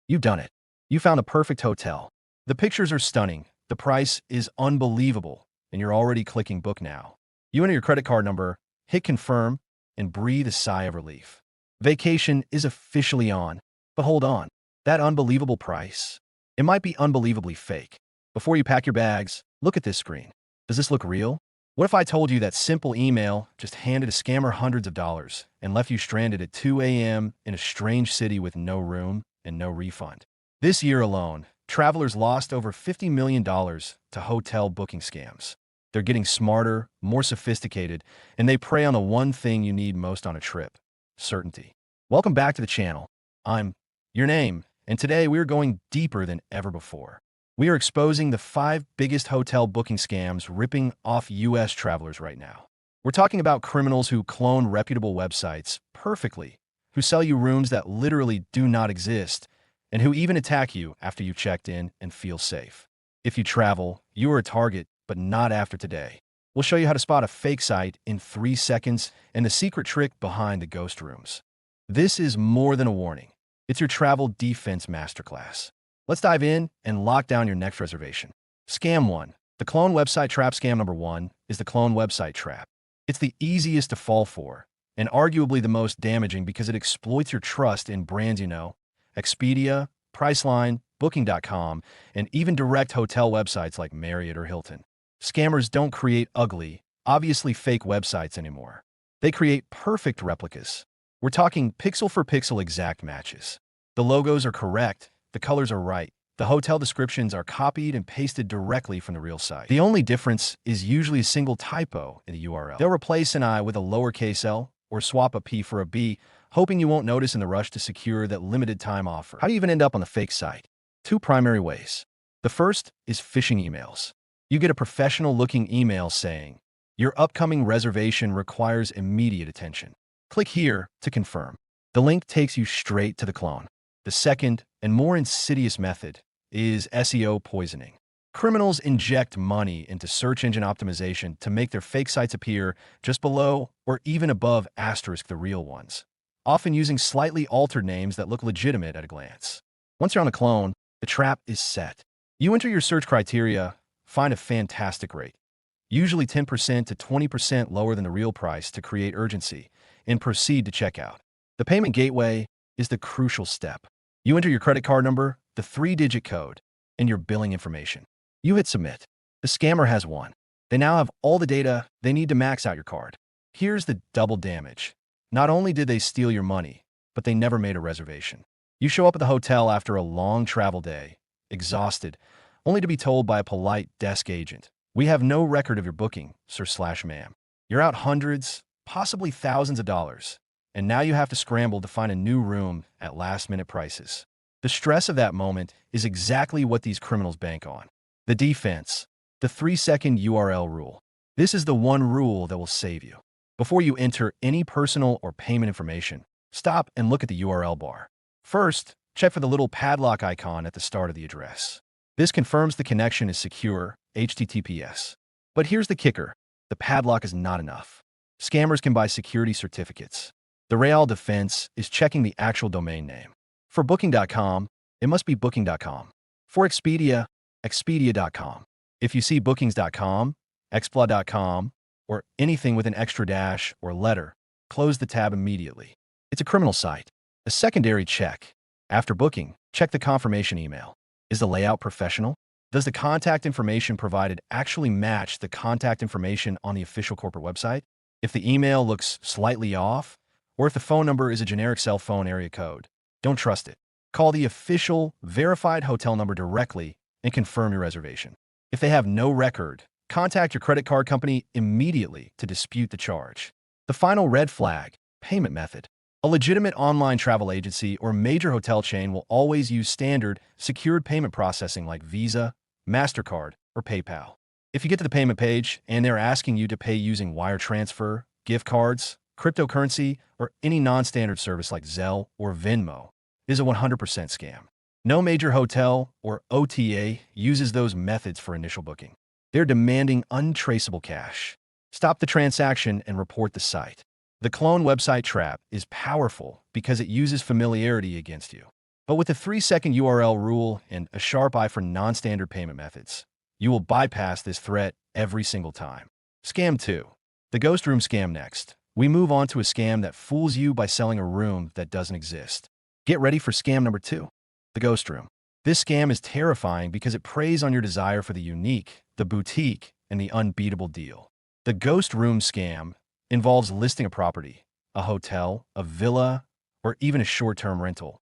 You've done it. You found the perfect hotel. The pictures are stunning, the price is unbelievable, and you're already clicking book now. You enter your credit card number, hit confirm, and breathe a sigh of relief. Vacation is officially on. But hold on, that unbelievable price? It might be unbelievably fake. Before you pack your bags, look at this screen. Does this look real? What if I told you that simple email just handed a scammer hundreds of dollars and left you stranded at 2 a.m. in a strange city with no room and no refund? This year alone, travelers lost over $50 million to hotel booking scams. They're getting smarter, more sophisticated, and they prey on the one thing you need most on a trip: certainty. Welcome back to the channel. I'm your name, and today we're going deeper than ever before. We are exposing the 5 biggest hotel booking scams ripping off U.S. travelers right now. We're talking about criminals who clone reputable websites perfectly, who sell you rooms that literally do not exist, and who even attack you after you checked in and feel safe. If you travel, you are a target, but not after today. We'll show you how to spot a fake site in 3 seconds and the secret trick behind the ghost rooms. This is more than a warning. It's your travel defense masterclass. Let's dive in and lock down your next reservation. Scam 1. The clone website trap. Scam number 1 is the clone website trap. It's the easiest to fall for, and arguably the most damaging because it exploits your trust in brands you know: Expedia, Priceline, Booking.com, and even direct hotel websites like Marriott or Hilton. Scammers don't create ugly, obviously fake websites anymore. They create perfect replicas. We're talking pixel for pixel exact matches. The logos are correct, the colors are right, the hotel descriptions are copied and pasted directly from the real site. The only difference is usually a single typo in the URL. They'll replace an I with a lowercase l or swap a P for a B, hoping you won't notice in the rush to secure that limited time offer. How do you even end up on the fake site? 2 primary ways. The first is phishing emails. You get a professional-looking email saying, "Your upcoming reservation requires immediate attention. Click here to confirm." The link takes you straight to the clone. The second and more insidious method is SEO poisoning. Criminals inject money into search engine optimization to make their fake sites appear just below or even above * the real ones, often using slightly altered names that look legitimate at a glance. Once you're on the clone, the trap is set. You enter your search criteria, find a fantastic rate, usually 10% to 20% lower than the real price, to create urgency, and proceed to checkout. The payment gateway is the crucial step. You enter your credit card number, the 3-digit code, and your billing information. You hit submit. The scammer has won. They now have all the data they need to max out your card. Here's the double damage. Not only did they steal your money, but they never made a reservation. You show up at the hotel after a long travel day, exhausted, only to be told by a polite desk agent, "We have no record of your booking, sir/ma'am." You're out hundreds, possibly thousands of dollars, and now you have to scramble to find a new room at last-minute prices. The stress of that moment is exactly what these criminals bank on. The defense, the 3-second URL rule. This is the one rule that will save you. Before you enter any personal or payment information, stop and look at the URL bar. First, check for the little padlock icon at the start of the address. This confirms the connection is secure, HTTPS. But here's the kicker: the padlock is not enough. Scammers can buy security certificates. The real defense is checking the actual domain name. For Booking.com, it must be Booking.com. For Expedia, Expedia.com. If you see Bookings.com, Expla.com, or anything with an extra dash or letter, close the tab immediately. It's a criminal site. A secondary check. After booking, check the confirmation email. Is the layout professional? Does the contact information provided actually match the contact information on the official corporate website? If the email looks slightly off, or if the phone number is a generic cell phone area code, don't trust it. Call the official, verified hotel number directly and confirm your reservation. If they have no record, contact your credit card company immediately to dispute the charge. The final red flag: payment method. A legitimate online travel agency or major hotel chain will always use standard, secured payment processing like Visa, MasterCard, or PayPal. If you get to the payment page and they're asking you to pay using wire transfer, gift cards, cryptocurrency, or any non-standard service like Zelle or Venmo, it is a 100% scam. No major hotel or OTA uses those methods for initial booking. They're demanding untraceable cash. Stop the transaction and report the site. The clone website trap is powerful because it uses familiarity against you. But with a 3-second URL rule and a sharp eye for non-standard payment methods, you will bypass this threat every single time. Scam 2. The ghost room scam next. We move on to a scam that fools you by selling a room that doesn't exist. Get ready for scam number 2. The ghost room. This scam is terrifying because it preys on your desire for the unique, the boutique, and the unbeatable deal. The ghost room scam involves listing a property, a hotel, a villa, or even a short-term rental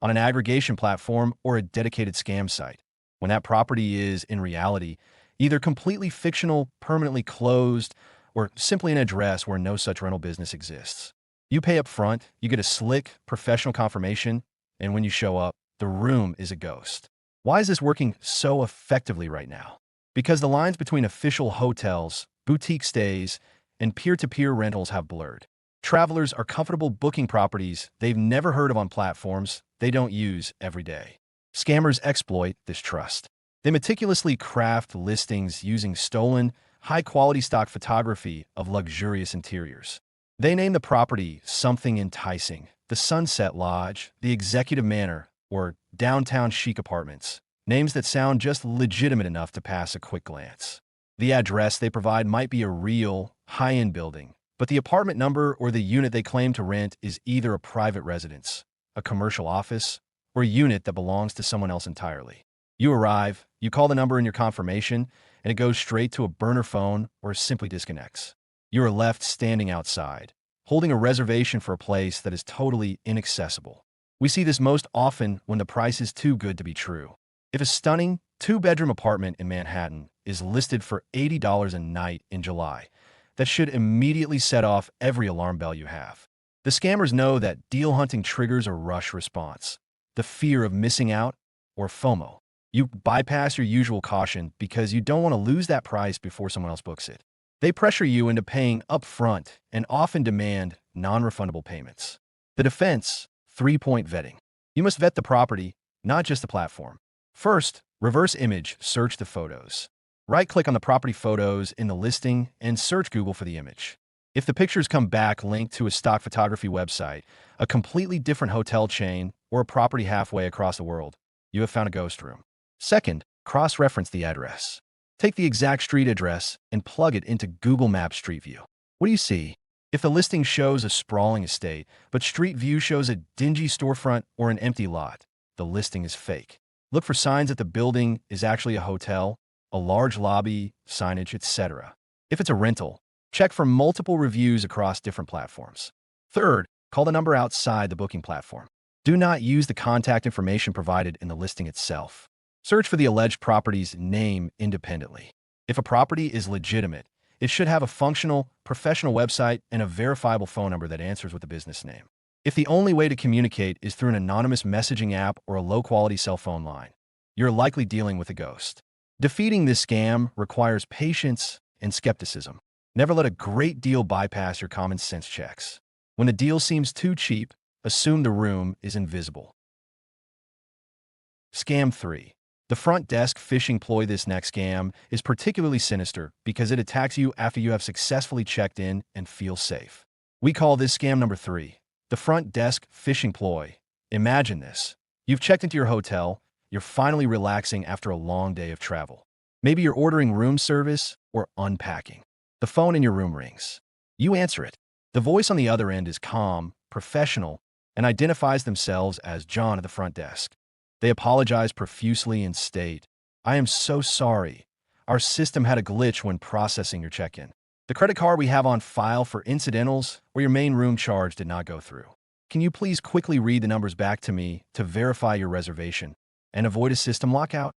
on an aggregation platform or a dedicated scam site, when that property is, in reality, either completely fictional, permanently closed, or simply an address where no such rental business exists. You pay up front, you get a slick, professional confirmation, and when you show up, the room is a ghost. Why is this working so effectively right now? Because the lines between official hotels, boutique stays, and peer-to-peer rentals have blurred. Travelers are comfortable booking properties they've never heard of on platforms they don't use every day. Scammers exploit this trust. They meticulously craft listings using stolen, high-quality stock photography of luxurious interiors. They name the property something enticing: the Sunset Lodge, the Executive Manor, or downtown chic apartments, names that sound just legitimate enough to pass a quick glance. The address they provide might be a real, high-end building, but the apartment number or the unit they claim to rent is either a private residence, a commercial office, or a unit that belongs to someone else entirely. You arrive, you call the number in your confirmation, and it goes straight to a burner phone or simply disconnects. You are left standing outside, holding a reservation for a place that is totally inaccessible. We see this most often when the price is too good to be true. If a stunning 2-bedroom apartment in Manhattan is listed for $80 a night in July, that should immediately set off every alarm bell you have. The scammers know that deal hunting triggers a rush response, the fear of missing out, or FOMO. You bypass your usual caution because you don't want to lose that price before someone else books it. They pressure you into paying upfront and often demand non-refundable payments. The defense: 3-point vetting. You must vet the property, not just the platform. First, reverse image search the photos. Right-click on the property photos in the listing and search Google for the image. If the pictures come back linked to a stock photography website, a completely different hotel chain, or a property halfway across the world, you have found a ghost room. Second, cross-reference the address. Take the exact street address and plug it into Google Maps Street View. What do you see? If the listing shows a sprawling estate, but Street View shows a dingy storefront or an empty lot, the listing is fake. Look for signs that the building is actually a hotel, a large lobby, signage, etc. If it's a rental, check for multiple reviews across different platforms. Third, call the number outside the booking platform. Do not use the contact information provided in the listing itself. Search for the alleged property's name independently. If a property is legitimate, it should have a functional, professional website and a verifiable phone number that answers with the business name. If the only way to communicate is through an anonymous messaging app or a low-quality cell phone line, you're likely dealing with a ghost. Defeating this scam requires patience and skepticism. Never let a great deal bypass your common sense checks. When a deal seems too cheap, assume the room is invisible. Scam 3. The front desk phishing ploy. This next scam is particularly sinister because it attacks you after you have successfully checked in and feel safe. We call this scam number 3, the front desk phishing ploy. Imagine this. You've checked into your hotel, you're finally relaxing after a long day of travel. Maybe you're ordering room service or unpacking. The phone in your room rings. You answer it. The voice on the other end is calm, professional, and identifies themselves as John at the front desk. They apologize profusely and state, "I am so sorry. Our system had a glitch when processing your check-in. The credit card we have on file for incidentals or your main room charge did not go through. Can you please quickly read the numbers back to me to verify your reservation and avoid a system lockout?"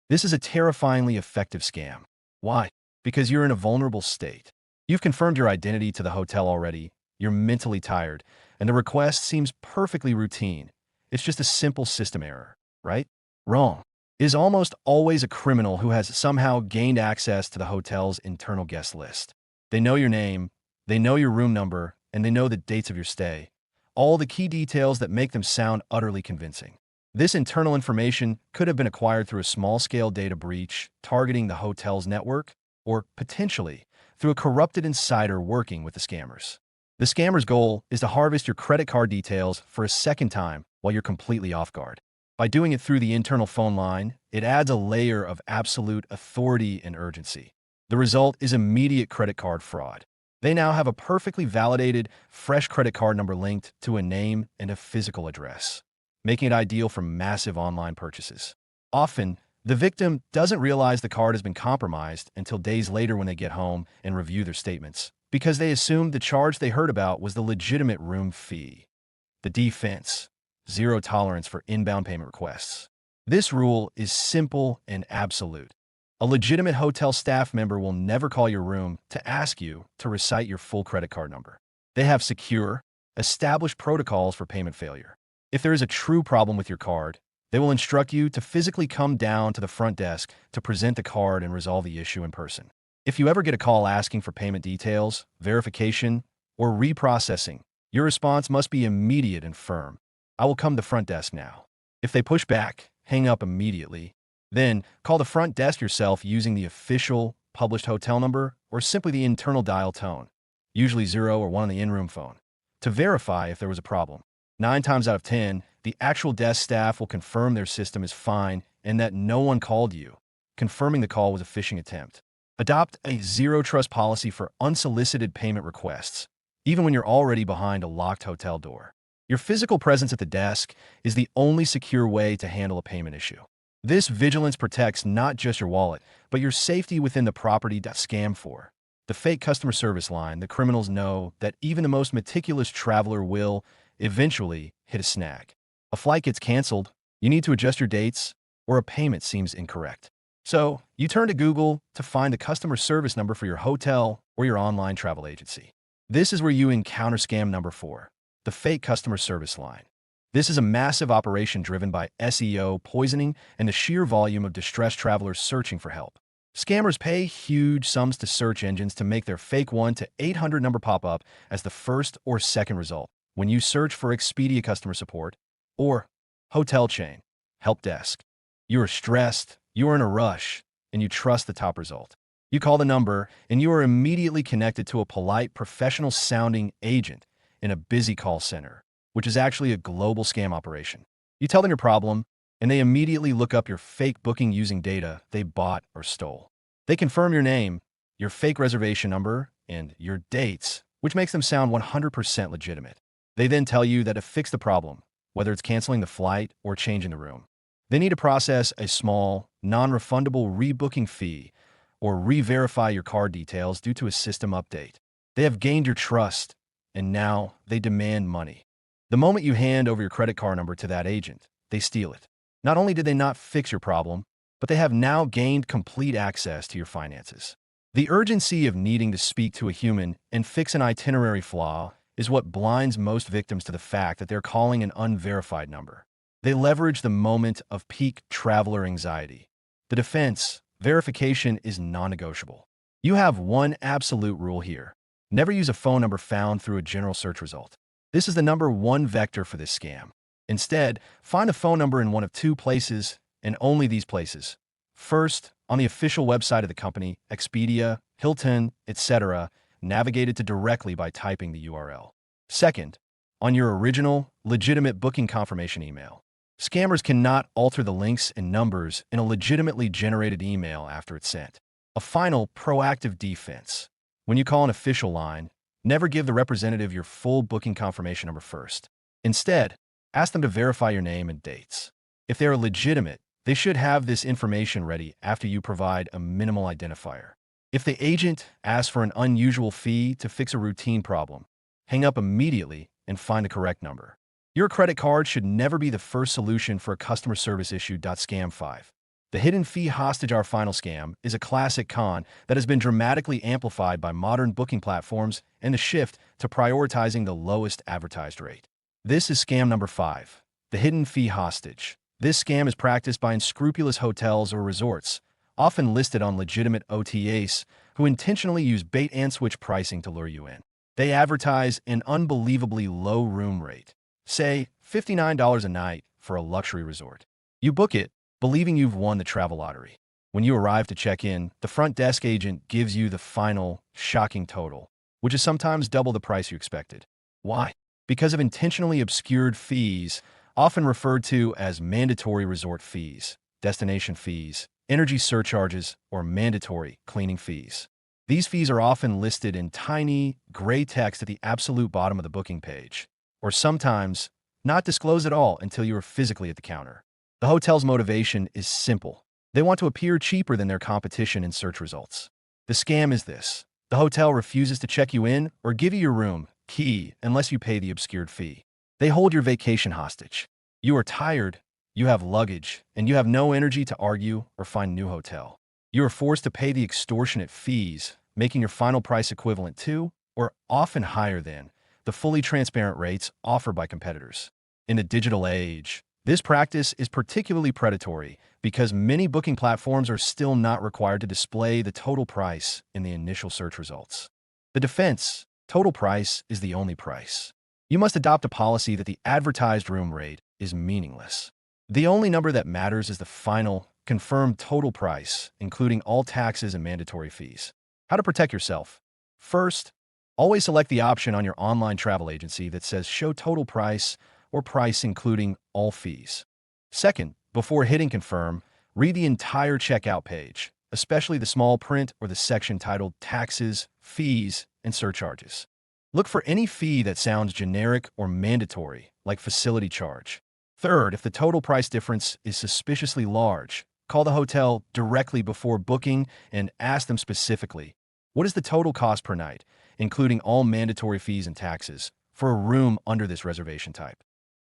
This is a terrifyingly effective scam. Why? Because you're in a vulnerable state. You've confirmed your identity to the hotel already, you're mentally tired, and the request seems perfectly routine. It's just a simple system error, right? Wrong. It is almost always a criminal who has somehow gained access to the hotel's internal guest list. They know your name, they know your room number, and they know the dates of your stay. All the key details that make them sound utterly convincing. This internal information could have been acquired through a small-scale data breach targeting the hotel's network, or potentially through a corrupted insider working with the scammers. The scammer's goal is to harvest your credit card details for a second time while you're completely off guard. By doing it through the internal phone line, it adds a layer of absolute authority and urgency. The result is immediate credit card fraud. They now have a perfectly validated, fresh credit card number linked to a name and a physical address, making it ideal for massive online purchases. Often, the victim doesn't realize the card has been compromised until days later when they get home and review their statements, because they assumed the charge they heard about was the legitimate room fee. The defense: zero tolerance for inbound payment requests. This rule is simple and absolute. A legitimate hotel staff member will never call your room to ask you to recite your full credit card number. They have secure, established protocols for payment failure. If there is a true problem with your card, they will instruct you to physically come down to the front desk to present the card and resolve the issue in person. If you ever get a call asking for payment details, verification, or reprocessing, your response must be immediate and firm. I will come to the front desk now. If they push back, hang up immediately. Then, call the front desk yourself using the official, published hotel number or simply the internal dial tone, usually 0 or 1 on the in-room phone, to verify if there was a problem. 9 times out of 10, the actual desk staff will confirm their system is fine and that no one called you, confirming the call was a phishing attempt. Adopt a zero-trust policy for unsolicited payment requests, even when you're already behind a locked hotel door. Your physical presence at the desk is the only secure way to handle a payment issue. This vigilance protects not just your wallet, but your safety within the property. Scam 4. The fake customer service line. The criminals know that even the most meticulous traveler will eventually hit a snag. A flight gets canceled, you need to adjust your dates, or a payment seems incorrect. So, you turn to Google to find the customer service number for your hotel or your online travel agency. This is where you encounter scam number 4, the fake customer service line. This is a massive operation driven by SEO poisoning and the sheer volume of distressed travelers searching for help. Scammers pay huge sums to search engines to make their fake 1-800 number pop up as the first or second result when you search for Expedia customer support or hotel chain help desk. You are stressed, you are in a rush, and you trust the top result. You call the number, and you are immediately connected to a polite, professional-sounding agent in a busy call center, which is actually a global scam operation. You tell them your problem, and they immediately look up your fake booking using data they bought or stole. They confirm your name, your fake reservation number, and your dates, which makes them sound 100% legitimate. They then tell you that to fix the problem, whether it's canceling the flight or changing the room, they need to process a small, non-refundable rebooking fee or re-verify your card details due to a system update. They have gained your trust, and now they demand money. The moment you hand over your credit card number to that agent, they steal it. Not only did they not fix your problem, but they have now gained complete access to your finances. The urgency of needing to speak to a human and fix an itinerary flaw is what blinds most victims to the fact that they're calling an unverified number. They leverage the moment of peak traveler anxiety. The defense: verification is non-negotiable. You have one absolute rule here. Never use a phone number found through a general search result. This is the number one vector for this scam. Instead, find a phone number in one of 2 places, and only these places. First, on the official website of the company, Expedia, Hilton, etc., navigated to directly by typing the URL. Second, on your original, legitimate booking confirmation email. Scammers cannot alter the links and numbers in a legitimately generated email after it's sent. A final, proactive defense. When you call an official line, never give the representative your full booking confirmation number first. Instead, ask them to verify your name and dates. If they are legitimate, they should have this information ready after you provide a minimal identifier. If the agent asks for an unusual fee to fix a routine problem, hang up immediately and find the correct number. Your credit card should never be the first solution for a customer service issue. Scam 5. The hidden fee hostage. Our final scam is a classic con that has been dramatically amplified by modern booking platforms and the shift to prioritizing the lowest advertised rate. This is scam number 5, the hidden fee hostage. This scam is practiced by unscrupulous hotels or resorts, often listed on legitimate OTAs, who intentionally use bait-and-switch pricing to lure you in. They advertise an unbelievably low room rate, say $59 a night for a luxury resort. You book it, believing you've won the travel lottery. When you arrive to check in, the front desk agent gives you the final, shocking total, which is sometimes double the price you expected. Why? Because of intentionally obscured fees often referred to as mandatory resort fees, destination fees, energy surcharges, or mandatory cleaning fees. These fees are often listed in tiny, gray text at the absolute bottom of the booking page, or sometimes not disclosed at all until you are physically at the counter. The hotel's motivation is simple. They want to appear cheaper than their competition in search results. The scam is this: the hotel refuses to check you in or give you your room key unless you pay the obscured fee. They hold your vacation hostage. You are tired, you have luggage, and you have no energy to argue or find a new hotel. You are forced to pay the extortionate fees, making your final price equivalent to, or often higher than, the fully transparent rates offered by competitors. In the digital age, this practice is particularly predatory because many booking platforms are still not required to display the total price in the initial search results. The defense: total price is the only price. You must adopt a policy that the advertised room rate is meaningless. The only number that matters is the final, confirmed total price, including all taxes and mandatory fees. How to protect yourself? First, always select the option on your online travel agency that says Show Total Price or Price including all fees. Second, before hitting Confirm, read the entire checkout page, especially the small print or the section titled Taxes, Fees, and Surcharges. Look for any fee that sounds generic or mandatory, like facility charge. Third, if the total price difference is suspiciously large, call the hotel directly before booking and ask them specifically, what is the total cost per night, including all mandatory fees and taxes, for a room under this reservation type?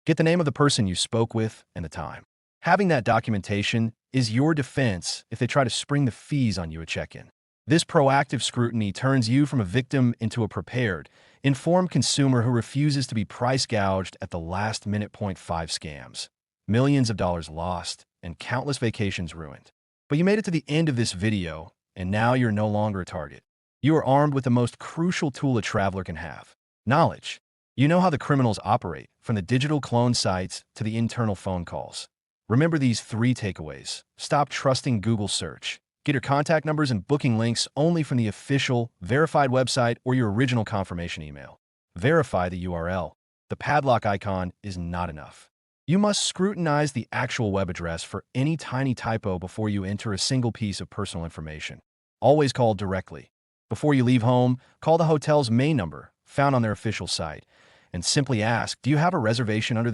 Get the name of the person you spoke with and the time. Having that documentation is your defense if they try to spring the fees on you at check-in. This proactive scrutiny turns you from a victim into a prepared, informed consumer who refuses to be price gouged at the last minute. 5 scams, millions of dollars lost, and countless vacations ruined. But you made it to the end of this video, and now you're no longer a target. You are armed with the most crucial tool a traveler can have: knowledge. You know how the criminals operate, from the digital clone sites to the internal phone calls. Remember these 3 takeaways. Stop trusting Google search. Get your contact numbers and booking links only from the official, verified website or your original confirmation email. Verify the URL. The padlock icon is not enough. You must scrutinize the actual web address for any tiny typo before you enter a single piece of personal information. Always call directly. Before you leave home, call the hotel's main number, found on their official site, and simply ask, do you have a reservation under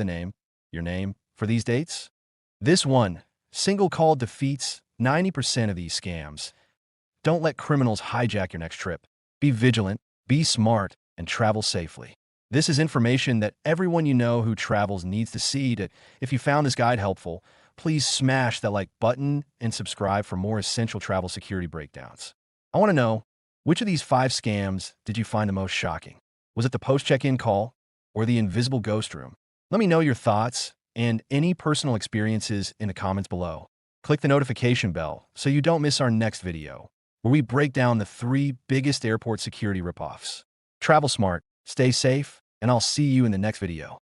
your name, for these dates? This one single call defeats 90% of these scams. Don't let criminals hijack your next trip. Be vigilant, be smart, and travel safely. This is information that everyone you know who travels needs to see. If you found this guide helpful, please smash that like button and subscribe for more essential travel security breakdowns. I want to know, which of these 5 scams did you find the most shocking? Was it the post-check-in call or the invisible ghost room? Let me know your thoughts and any personal experiences in the comments below. Click the notification bell so you don't miss our next video, where we break down the 3 biggest airport security ripoffs. Travel smart, stay safe, and I'll see you in the next video.